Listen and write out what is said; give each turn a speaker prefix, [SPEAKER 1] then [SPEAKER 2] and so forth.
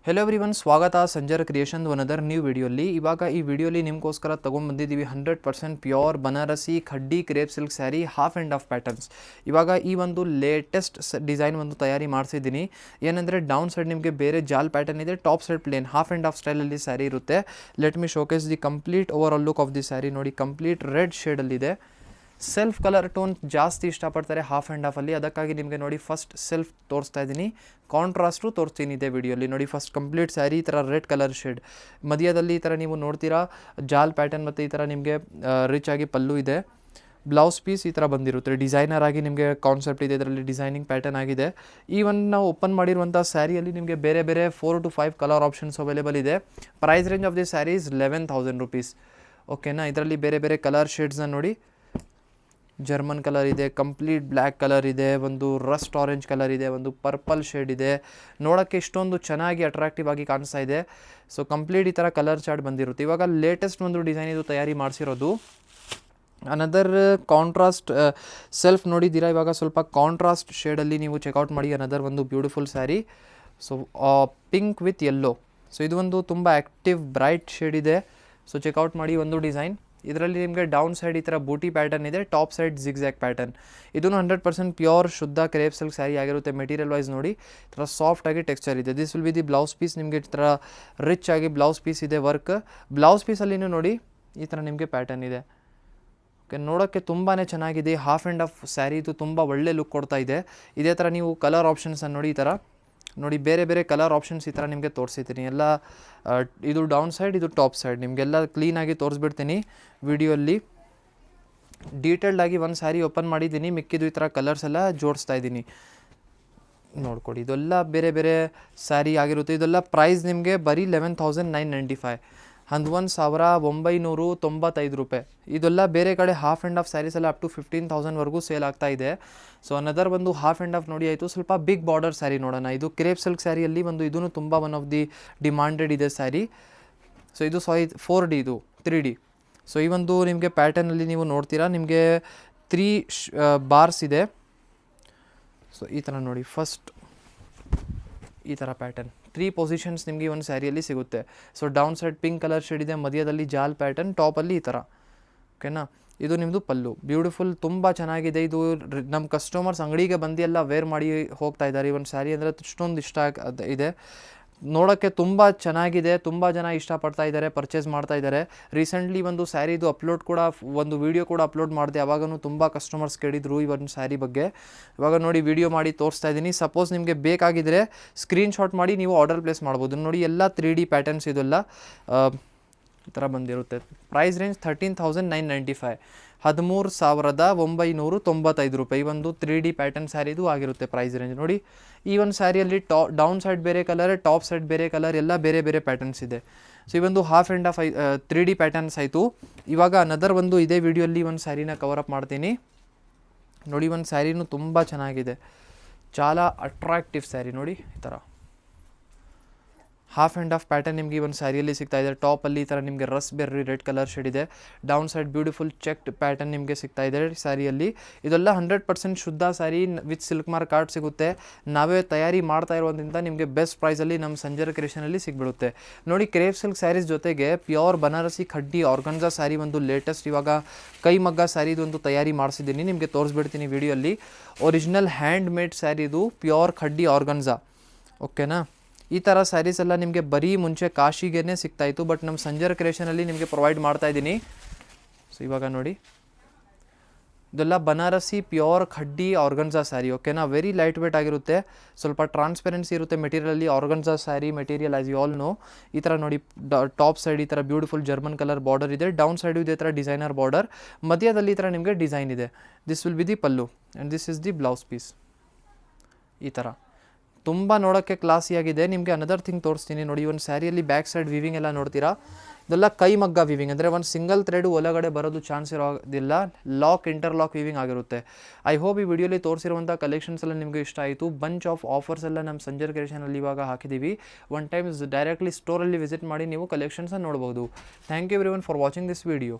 [SPEAKER 1] Hello everyone, ಸ್ವಾಗತ Sanjar creation ಒನದರ್ new ವಿಡಿಯೋಲಿ. ಇವಾಗ ಈ ವಿಡಿಯೋಲಿ ನಿಮಗೋಸ್ಕರ ತೊಗೊಂಡ್ಬಂದಿದ್ದೀವಿ 100% pure Banarasi khaddi crepe silk sari half and half patterns. ಇವಾಗ ಈ ಒಂದು ಲೇಟೆಸ್ಟ್ ಡಿಸೈನ್ ಒಂದು ತಯಾರಿ ಮಾಡಿಸಿದ್ದೀನಿ. ಏನಂದರೆ ಡೌನ್ ಸೈಡ್ ನಿಮಗೆ ಬೇರೆ ಜಾಲ್ ಪ್ಯಾಟರ್ನ್ ಇದೆ, top side plain half and half ಸ್ಟೈಲಲ್ಲಿ ಸ್ಯಾರಿ ಇರುತ್ತೆ. Let me showcase the complete overall look of the saree. ನೋಡಿ, ಕಂಪ್ಲೀಟ್ ರೆಡ್ ಶೇಡಲ್ಲಿದೆ. ಸೆಲ್ಫ್ ಕಲರ್ ಟೋನ್ ಜಾಸ್ತಿ ಇಷ್ಟಪಡ್ತಾರೆ ಹಾಫ್ ಆ್ಯಂಡ್ ಹಾಫಲ್ಲಿ, ಅದಕ್ಕಾಗಿ ನಿಮಗೆ ನೋಡಿ ಫಸ್ಟ್ ಸೆಲ್ಫ್ ತೋರಿಸ್ತಾ ಇದ್ದೀನಿ, ಕಾಂಟ್ರಾಸ್ಟು ತೋರಿಸ್ತೀನಿ ಇದೆ ವಿಡಿಯೋಲಿ. ನೋಡಿ, ಫಸ್ಟ್ ಕಂಪ್ಲೀಟ್ ಸ್ಯಾರಿ ಈ ಥರ ರೆಡ್ ಕಲರ್ ಶೇಡ್, ಮಧ್ಯದಲ್ಲಿ ಈ ಥರ ನೀವು ನೋಡ್ತೀರಾ ಜಾಲ್ ಪ್ಯಾಟರ್ನ್, ಮತ್ತು ಈ ಥರ ನಿಮಗೆ ರಿಚ್ ಆಗಿ ಪಲ್ಲು ಇದೆ. ಬ್ಲೌಸ್ ಪೀಸ್ ಈ ಥರ ಬಂದಿರುತ್ತೆ, ಡಿಸೈನರ್ ಆಗಿ ನಿಮಗೆ ಕಾನ್ಸೆಪ್ಟ್ ಇದೆ, ಇದರಲ್ಲಿ ಡಿಸೈನಿಂಗ್ ಪ್ಯಾಟರ್ನ್ ಆಗಿದೆ. ಈವನ್ ನಾವು ಓಪನ್ ಮಾಡಿರುವಂಥ ಸ್ಯಾರಿಯಲ್ಲಿ ನಿಮಗೆ ಬೇರೆ ಬೇರೆ 4 to 5 ಕಲರ್ ಆಪ್ಷನ್ಸ್ ಅವೈಲೇಬಲ್ ಇದೆ. Price range of the sari is 11,000 rupees. ಓಕೆನಾ. ಇದರಲ್ಲಿ ಬೇರೆ ಬೇರೆ ಕಲರ್ ಶೇಡ್ಸ್ನ ನೋಡಿ, ಜರ್ಮನ್ ಕಲರ್ ಇದೆ, ಕಂಪ್ಲೀಟ್ ಬ್ಲ್ಯಾಕ್ ಕಲರ್ ಇದೆ, ಒಂದು ರಸ್ಟ್ ಆರೆಂಜ್ ಕಲರ್ ಇದೆ, ಒಂದು ಪರ್ಪಲ್ ಶೇಡ್ ಇದೆ. ನೋಡೋಕ್ಕೆ ಇಷ್ಟೊಂದು ಚೆನ್ನಾಗಿ ಅಟ್ರಾಕ್ಟಿವ್ ಆಗಿ ಕಾಣಿಸ್ತಾ ಇದೆ. ಸೊ ಕಂಪ್ಲೀಟ್ ಈ ಥರ ಕಲರ್ ಚಾರ್ಟ್ ಬಂದಿರುತ್ತೆ. ಇವಾಗ ಲೇಟೆಸ್ಟ್ ಒಂದು ಡಿಸೈನ್ ಇದು ತಯಾರಿ ಮಾಡಿಸಿರೋದು. ಅನದರ್ ಕಾಂಟ್ರಾಸ್ಟ್ ಸೆಲ್ಫ್ ನೋಡಿದ್ದೀರಾ, ಇವಾಗ ಸ್ವಲ್ಪ ಕಾಂಟ್ರಾಸ್ಟ್ ಶೇಡಲ್ಲಿ ನೀವು ಚೆಕ್ಔಟ್ ಮಾಡಿ ಅನದರ್ ಒಂದು beautiful sari. So pink with yellow. So ಇದು ಒಂದು ತುಂಬ ಆ್ಯಕ್ಟಿವ್ ಬ್ರೈಟ್ ಶೇಡ್ ಇದೆ. ಸೊ ಚೆಕ್ಔಟ್ ಮಾಡಿ ಒಂದು ಡಿಸೈನ್. ಇದರಲ್ಲಿ ನಿಮಗೆ ಡೌನ್ ಸೈಡ್ ಈ ಥರ ಬೂಟಿ ಪ್ಯಾಟರ್ನ್ ಇದೆ, ಟಾಪ್ ಸೈಡ್ ಜಿಗ್ಜ್ಯಾಗ್ ಪ್ಯಾಟರ್ನ್. ಇದೂ 100% ಪ್ಯೂರ್ ಶುದ್ಧ ಕ್ರೇಪ್ ಸಿಲ್ಕ್ ಸ್ಯಾರಿ ಆಗಿರುತ್ತೆ. ಮೆಟೀರಿಯಲ್ ವೈಸ್ ನೋಡಿ ಈ ಥರ ಸಾಫ್ಟ್ ಆಗಿ ಟೆಕ್ಸ್ಚರ್ ಇದೆ. This will be the blouse piece. ನಿಮಗೆ ಈ ಥರ ರಿಚ್ ಆಗಿ ಬ್ಲೌಸ್ ಪೀಸ್ ಇದೆ ವರ್ಕ್. ಬ್ಲೌಸ್ ಪೀಸಲ್ಲಿನೂ ನೋಡಿ ಈ ಥರ ನಿಮಗೆ ಪ್ಯಾಟರ್ನ್ ಇದೆ. ಓಕೆ, ನೋಡೋಕ್ಕೆ ತುಂಬಾ ಚೆನ್ನಾಗಿದೆ. ಹಾಫ್ ಆ್ಯಂಡ್ ಹಾಫ್ ಸ್ಯಾರಿ ಇದು ತುಂಬ ಒಳ್ಳೆ ಲುಕ್ ಕೊಡ್ತಾ ಇದೆ. ಇದೇ ಥರ ನೀವು ಕಲರ್ ಆಪ್ಷನ್ಸನ್ನು ನೋಡಿ, ಈ ಥರ ನೋಡಿ ಬೇರೆ ಬೇರೆ ಕಲರ್ ಆಪ್ಷನ್ಸ್ ಈ ಥರ ನಿಮಗೆ ತೋರಿಸಿದ್ದೀನಿ. ಎಲ್ಲ ಇದು ಡೌನ್ ಸೈಡ್, ಇದು ಟಾಪ್ ಸೈಡ್, ನಿಮಗೆಲ್ಲ ಕ್ಲೀನಾಗಿ ತೋರಿಸ್ಬಿಡ್ತೀನಿ ವಿಡಿಯೋಲ್ಲಿ. ಡೀಟೇಲ್ಡಾಗಿ ಒಂದು ಸ್ಯಾರಿ ಓಪನ್ ಮಾಡಿದ್ದೀನಿ, ಮಿಕ್ಕಿದ್ದು ಈ ಥರ ಕಲರ್ಸ್ ಎಲ್ಲ ಜೋಡಿಸ್ತಾ ಇದ್ದೀನಿ. ನೋಡ್ಕೊಡಿ, ಇದೆಲ್ಲ ಬೇರೆ ಬೇರೆ ಸ್ಯಾರಿ ಆಗಿರುತ್ತೆ. ಇದೆಲ್ಲ ಪ್ರೈಸ್ ನಿಮಗೆ ಬರೀ 11,995, 11,995 ರೂಪಾಯಿ. ಇದೆಲ್ಲ ಬೇರೆ ಕಡೆ ಹಾಫ್ ಆ್ಯಂಡ್ ಹಾಫ್ ಸ್ಯಾರೀಸ್ ಎಲ್ಲ ಅಪ್ ಟು 15,000ವರೆಗೂ ಸೇಲ್ ಆಗ್ತಾ ಇದೆ. ಸೊ ಅನದರ್ ಒಂದು ಹಾಫ್ ಆ್ಯಂಡ್ ಹಾಫ್ ನೋಡಿ ಆಯಿತು. ಸ್ವಲ್ಪ ಬಿಗ್ ಬಾರ್ಡರ್ ಸ್ಯಾರಿ ನೋಡೋಣ. ಇದು ಕ್ರೇಪ್ ಸಿಲ್ಕ್ ಸ್ಯಾರಿಯಲ್ಲಿ ಒಂದು ಇದೂ ತುಂಬ ಒನ್ ಆಫ್ ದಿ ಡಿಮಾಂಡೆಡ್ ಇದೆ ಸ್ಯಾರಿ. ಸೊ ಇದು 4D, ಇದು 3D. ಸೊ ಈ ಒಂದು ನಿಮಗೆ ಪ್ಯಾಟರ್ನಲ್ಲಿ ನೀವು ನೋಡ್ತೀರಾ, ನಿಮಗೆ 3 ಬಾರ್ಸ್ ಇದೆ. ಸೊ ಈ ಥರ ನೋಡಿ, ಫಸ್ಟ್ ಈ ಥರ ಪ್ಯಾಟರ್ನ್ 3 ಪೊಸಿಷನ್ಸ್ ನಿಮಗೆ ಒಂದು ಸ್ಯಾರಿಯಲ್ಲಿ ಸಿಗುತ್ತೆ. So down side pink colour shade ಇದೆ, ಮಧ್ಯದಲ್ಲಿ ಜಾಲ್ ಪ್ಯಾಟರ್ನ್, ಟಾಪಲ್ಲಿ ಈ ಥರ. ಓಕೆನಾ. ಇದು ನಿಮ್ಮದು ಪಲ್ಲು, ಬ್ಯೂಟಿಫುಲ್, ತುಂಬ ಚೆನ್ನಾಗಿದೆ. ಇದು ನಮ್ಮ ಕಸ್ಟಮರ್ಸ್ ಅಂಗಡಿಗೆ ಬಂದು ಎಲ್ಲ ವೇರ್ ಮಾಡಿ ಹೋಗ್ತಾ ಇದ್ದಾರೆ. ಈ ಒಂದು ಸ್ಯಾರಿ ಅಂದರೆ ಅಷ್ಟೊಂದು ಇಷ್ಟ ಇದೆ. ನೋಡೋಕ್ಕೆ ತುಂಬ ಚೆನ್ನಾಗಿದೆ, ತುಂಬ ಜನ ಇಷ್ಟಪಡ್ತಾ ಇದ್ದಾರೆ, ಪರ್ಚೇಸ್ ಮಾಡ್ತಾ ಇದ್ದಾರೆ. ರೀಸೆಂಟ್ಲಿ ಒಂದು ಸ್ಯಾರಿದು ಅಪ್ಲೋಡ್ ಕೂಡ, ಒಂದು ವೀಡಿಯೋ ಕೂಡ ಅಪ್ಲೋಡ್ ಮಾಡಿದೆ. ಅವಾಗೂ ತುಂಬ ಕಸ್ಟಮರ್ಸ್ ಕೇಳಿದರು ಈ ಒಂದು ಸ್ಯಾರಿ ಬಗ್ಗೆ. ಇವಾಗ ನೋಡಿ ವಿಡಿಯೋ ಮಾಡಿ ತೋರಿಸ್ತಾ ಇದ್ದೀನಿ. ಸಪೋಸ್ ನಿಮಗೆ ಬೇಕಾಗಿದ್ದರೆ ಸ್ಕ್ರೀನ್ಶಾಟ್ ಮಾಡಿ ನೀವು ಆರ್ಡರ್ ಪ್ಲೇಸ್ ಮಾಡ್ಬೋದು. ನೋಡಿ ಎಲ್ಲ 3D ಪ್ಯಾಟರ್ನ್ಸ್ ಇದೆಲ್ಲ ಈ ಥರ ಬಂದಿರುತ್ತೆ. ಪ್ರೈಸ್ ರೇಂಜ್ 13,995, 13,995 ರೂಪಾಯಿ. ಒಂದು 3D ಪ್ಯಾಟರ್ನ್ ಸ್ಯಾರಿದು ಆಗಿರುತ್ತೆ ಪ್ರೈಸ್ ರೇಂಜ್. ನೋಡಿ ಈ ಒಂದು ಸ್ಯಾರಿಯಲ್ಲಿ ಡೌನ್ ಸೈಡ್ ಬೇರೆ ಕಲರ್, ಟಾಪ್ ಸೈಡ್ ಬೇರೆ ಕಲರ್, ಎಲ್ಲ ಬೇರೆ ಬೇರೆ ಪ್ಯಾಟರ್ನ್ಸ್ ಇದೆ. ಸೊ ಈ ಒಂದು half and half 3D patterns ಆಯಿತು. ಇವಾಗ ಅನದರ್ ಒಂದು ಇದೇ ವಿಡಿಯೋಲ್ಲಿ ಒಂದು ಸ್ಯಾರಿನ ಕವರ್ ಅಪ್ ಮಾಡ್ತೀನಿ. ನೋಡಿ ಒಂದು ಸ್ಯಾರಿನೂ ತುಂಬ ಚೆನ್ನಾಗಿದೆ, చాలా ಅಟ್ರಾಕ್ಟಿವ್ ಸ್ಯಾರಿ. ನೋಡಿ ಈ ಥರ ಹಾಫ್ ಆ್ಯಂಡ್ ಹಾಫ್ ಪ್ಯಾಟರ್ನ್ ನಿಮಗೆ ಈ ಒಂದು ಸ್ಯಾರಿಯಲ್ಲಿ ಸಿಗ್ತಾ ಇದೆ. ಟಾಪಲ್ಲಿ ಈ ಥರ ನಿಮಗೆ ರಸ್ ಬೆರ್ರಿ ರೆಡ್ ಕಲರ್ ಶೇಡ್ ಇದೆ. Down side beautiful checked pattern ನಿಮಗೆ ಸಿಗ್ತಾ ಇದೆ ಸ್ಯಾರಿಯಲ್ಲಿ. ಇದೆಲ್ಲ 100% ಶುದ್ಧ sari with silk mark card ಸಿಗುತ್ತೆ. ನಾವೇ ತಯಾರಿ ಮಾಡ್ತಾ ಇರೋದ್ರಿಂದ ನಿಮಗೆ ಬೆಸ್ಟ್ ಪ್ರೈಸಲ್ಲಿ ನಮ್ಮ ಸಂಜರ್ ಕ್ರಿಯೇಷನಲ್ಲಿ ಸಿಗ್ಬಿಡುತ್ತೆ. ನೋಡಿ, ಕ್ರೇಪ್ ಸಿಲ್ಕ್ ಸ್ಯಾರೀಸ್ ಜೊತೆಗೆ ಪ್ಯೂರ್ ಬನಾರಸಿ ಖಡ್ಡಿ ಆರ್ಗನ್ಜಾ ಸ್ಯಾರಿ ಒಂದು ಲೇಟೆಸ್ಟ್ ಇವಾಗ ಕೈಮಗ್ಗ ಸ್ಯಾರಿದು ಒಂದು ತಯಾರಿ ಮಾಡಿಸಿದ್ದೀನಿ, ನಿಮಗೆ ತೋರಿಸ್ಬಿಡ್ತೀನಿ ವಿಡಿಯೋಲ್ಲಿ. ಒರಿಜಿನಲ್ ಹ್ಯಾಂಡ್ ಮೇಡ್ ಸ್ಯಾರಿ ಇದು, ಪ್ಯೂರ್ ಖಡ್ಡಿ ಆರ್ಗನ್ಜಾ. ಓಕೆನಾ. ಈ ಥರ ಸ್ಯಾರೀಸ್ ಎಲ್ಲ ನಿಮಗೆ ಬರೀ ಮುಂಚೆ ಕಾಶಿಗೇ ಸಿಗ್ತಾಯಿತ್ತು, ಬಟ್ ನಮ್ಮ ಸಂಜರ್ ಕ್ರಿಯೇಷನಲ್ಲಿ ನಿಮಗೆ ಪ್ರೊವೈಡ್ ಮಾಡ್ತಾಯಿದ್ದೀನಿ. ಸೊ ಇವಾಗ ನೋಡಿ, ಇದೆಲ್ಲ ಬನಾರಸಿ ಪ್ಯೂರ್ ಖಡ್ಡಿ ಆರ್ಗನ್ಜಾ ಸ್ಯಾರಿ. ಓಕೆನಾ. ವೆರಿ ಲೈಟ್ ವೇಟ್ ಆಗಿರುತ್ತೆ, ಸ್ವಲ್ಪ ಟ್ರಾನ್ಸ್ಪರೆನ್ಸಿ ಇರುತ್ತೆ ಮೆಟೀರಿಯಲಲ್ಲಿ. Organza saree material as you all know. ಈ ಥರ ನೋಡಿ ಟಾಪ್ ಸೈಡ್ ಈ ಥರ ಬ್ಯೂಟಿಫುಲ್ ಜರ್ಮನ್ ಕಲರ್ ಬಾರ್ಡರ್ ಇದೆ, ಡೌನ್ ಸೈಡು ಇದೇ ಥರ ಡಿಸೈನರ್ ಬಾರ್ಡರ್, ಮಧ್ಯದಲ್ಲಿ ಈ ಥರ ನಿಮಗೆ ಡಿಸೈನ್ ಇದೆ. This will be the pallu and this is the blouse piece. ಈ ಥರ ತುಂಬ ನೋಡೋಕ್ಕೆ ಕ್ಲಾಸಿಯಾಗಿದೆ. ನಿಮಗೆ ಅನದರ್ ಥಿಂಗ್ ತೋರಿಸ್ತೀನಿ ನೋಡಿ. ಒಂದು ಸ್ಯಾರಿಯಲ್ಲಿ ಬ್ಯಾಕ್ ಸೈಡ್ ವಿವಿಂಗ್ ಎಲ್ಲ ನೋಡ್ತೀರಾ, ಇದೆಲ್ಲ ಕೈಮಗ್ಗ ವಿವಿಂಗ್, ಅಂದರೆ ಒಂದು ಸಿಂಗಲ್ ಥ್ರೆಡು ಒಳಗಡೆ ಬರೋದು ಚಾನ್ಸ್ ಇರೋದಿಲ್ಲ. ಇಂಟರ್ಲಾಕ್ ವಿವಿಂಗ್ ಆಗಿರುತ್ತೆ. ಐ ಹೋಪ್ ಈ ವಿಡಿಯೋಲಿ ತೋರಿಸಿರುವಂಥ ಕಲೆಕ್ಷನ್ಸ್ ಎಲ್ಲ ನಿಮಗೆ ಇಷ್ಟ ಆಯಿತು. ಬಂಚ್ ಆಫ್ ಆಫರ್ಸ್ ಎಲ್ಲ ನಮ್ಮ ಸಂಜರ್ ಕ್ರಿಯೇಷನಲ್ಲಿ ಇವಾಗ ಹಾಕಿದ್ದೀವಿ. ಒನ್ ಟೈಮ್ ಡೈರೆಕ್ಟ್ಲಿ ಸ್ಟೋರಲ್ಲಿ ವಿಸಿಟ್ ಮಾಡಿ ನೀವು ಕಲೆಕ್ಷನ್ಸನ್ನು ನೋಡ್ಬೋದು. Thank you everyone for watching this video.